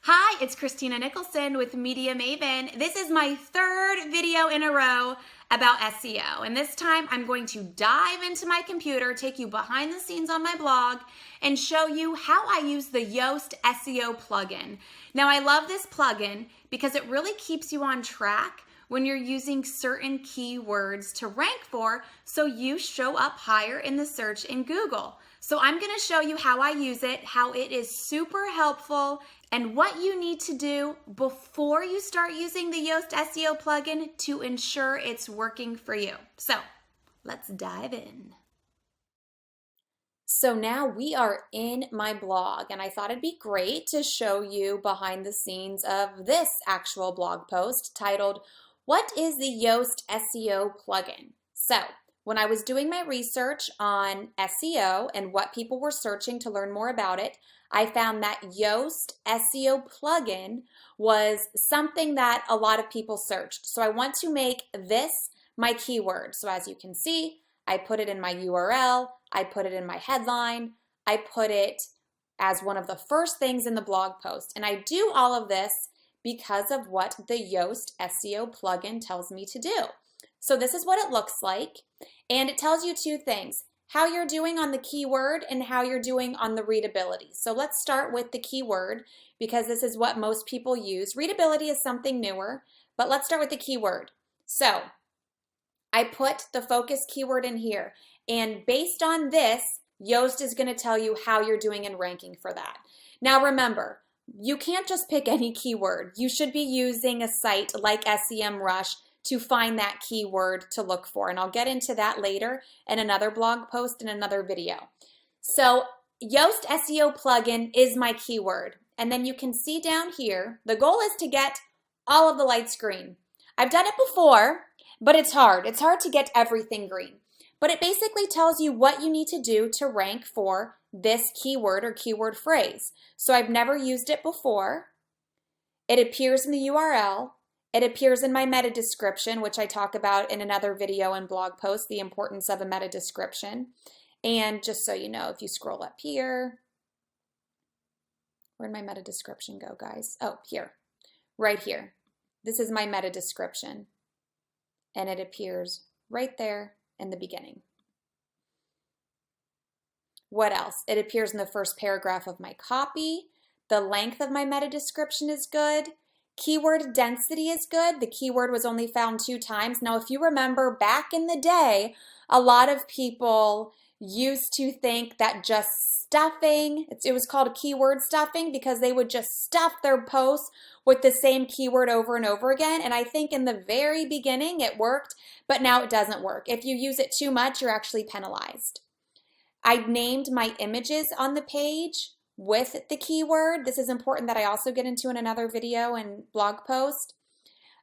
Hi, it's Christina Nicholson with Media Maven. This is my third video in a row about SEO, and this time I'm going to dive into my computer, take you behind the scenes on my blog, and show you how I use the Yoast SEO plugin. Now, I love this plugin because it really keeps you on track when you're using certain keywords to rank for so you show up higher in the search in Google. So I'm going to show you how I use it, how it is super helpful, and what you need to do before you start using the Yoast SEO plugin to ensure it's working for you. So let's dive in. So now we are in my blog, and I thought it'd be great to show you behind the scenes of this actual blog post titled, "What is the Yoast SEO plugin?" So when I was doing my research on SEO and what people were searching to learn more about it, I found that Yoast SEO plugin was something that a lot of people searched. So I want to make this my keyword. So as you can see, I put it in my URL, I put it in my headline, I put it as one of the first things in the blog post. And I do all of this because of what the Yoast SEO plugin tells me to do. So this is what it looks like, and it tells you two things: how you're doing on the keyword and how you're doing on the readability. So let's start with the keyword because this is what most people use. Readability is something newer, but let's start with the keyword. So I put the focus keyword in here, and based on this, Yoast is going to tell you how you're doing in ranking for that. Now remember, you can't just pick any keyword. You should be using a site like SEMRush to find that keyword to look for. And I'll get into that later in another blog post in another video. So Yoast SEO plugin is my keyword. And then you can see down here, the goal is to get all of the lights green. I've done it before, but it's hard. It's hard to get everything green. But it basically tells you what you need to do to rank for this keyword or keyword phrase. So I've never used it before. It appears in the URL. It appears in my meta description, which I talk about in another video and blog post, the importance of a meta description. And just so you know, if you scroll up here, where'd my meta description go, guys? Oh, here, right here. This is my meta description, and it appears right there in the beginning. What else? It appears in the first paragraph of my copy. The length of my meta description is good. Keyword density is good. The keyword was only found 2 times. Now, if you remember back in the day, a lot of people used to think that just stuffing, it was called keyword stuffing because they would just stuff their posts with the same keyword over and over again. And I think in the very beginning it worked, but now it doesn't work. If you use it too much, you're actually penalized. I named my images on the page with the keyword. This is important that I also get into in another video and blog post.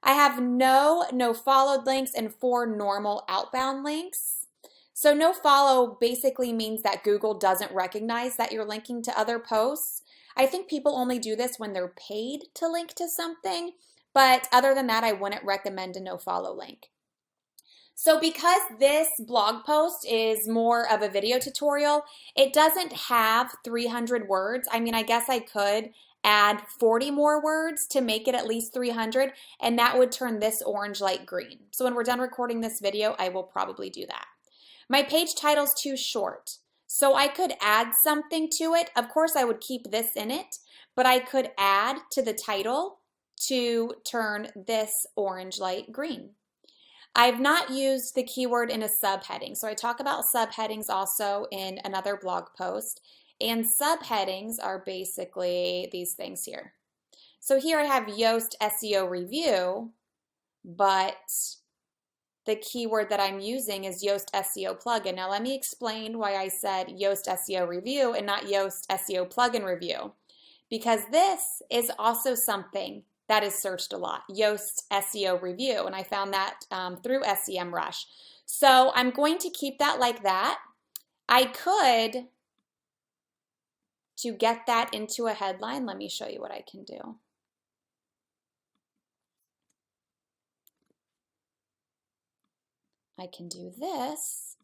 I have no followed links and 4 normal outbound links. So no follow basically means that Google doesn't recognize that you're linking to other posts. I think people only do this when they're paid to link to something, but other than that, I wouldn't recommend a no follow link. So because this blog post is more of a video tutorial, it doesn't have 300 words. I mean, I guess I could add 40 more words to make it at least 300, and that would turn this orange light green. So when we're done recording this video, I will probably do that. My page title's too short, so I could add something to it. Of course, I would keep this in it, but I could add to the title to turn this orange light green. I've not used the keyword in a subheading. So I talk about subheadings also in another blog post. And subheadings are basically these things here. So here I have Yoast SEO review, but the keyword that I'm using is Yoast SEO plugin. Now let me explain why I said Yoast SEO review and not Yoast SEO plugin review. Because this is also something that is searched a lot, Yoast SEO review, and I found that through SEMRush. So I'm going to keep that like that. I could, to get that into a headline, let me show you what I can do. I can do this,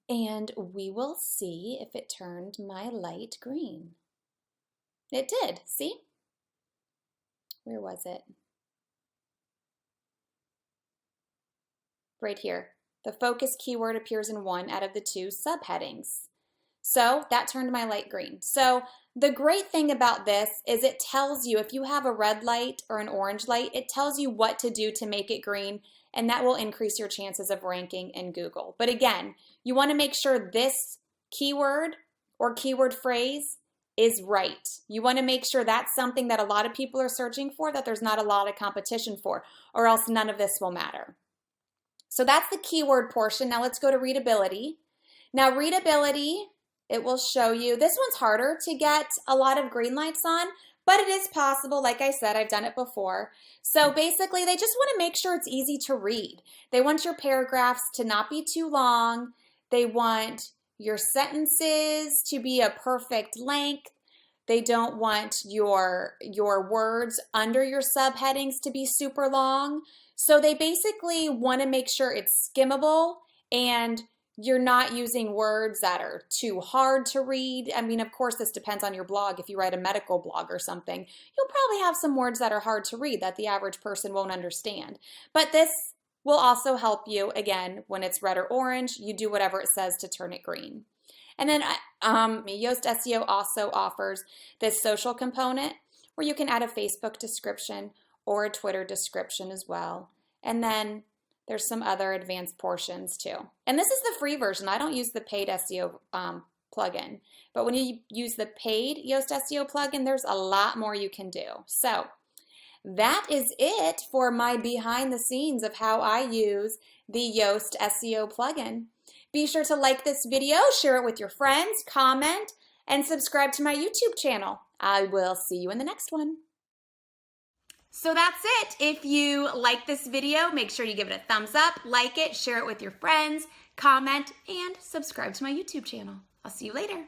and we will see if it turned my light green. It did, see? Where was it? Right here. The focus keyword appears in 1 out of the 2 subheadings. So that turned my light green. So the great thing about this is it tells you, if you have a red light or an orange light, it tells you what to do to make it green, and that will increase your chances of ranking in Google. But again, you want to make sure this keyword or keyword phrase is right. You want to make sure that's something that a lot of people are searching for, that there's not a lot of competition for, or else none of this will matter. So that's the keyword portion. Now let's go to readability. Now readability, it will show you, this one's harder to get a lot of green lights on, but it is possible. Like I said, I've done it before. So basically, they just want to make sure it's easy to read. They want your paragraphs to not be too long. They want your sentences to be a perfect length. They don't want your words under your subheadings to be super long. So they basically want to make sure it's skimmable and you're not using words that are too hard to read. I mean, of course, this depends on your blog. If you write a medical blog or something, you'll probably have some words that are hard to read that the average person won't understand. But this will also help you, again, when it's red or orange, you do whatever it says to turn it green. And then Yoast SEO also offers this social component where you can add a Facebook description or a Twitter description as well. And then there's some other advanced portions too. And this is the free version. I don't use the paid SEO plugin. But when you use the paid Yoast SEO plugin, there's a lot more you can do. So that is it for my behind the scenes of how I use the Yoast SEO plugin. Be sure to like this video, share it with your friends, comment, and subscribe to my YouTube channel. I will see you in the next one. So that's it. If you like this video, make sure you give it a thumbs up, like it, share it with your friends, comment, and subscribe to my YouTube channel. I'll see you later.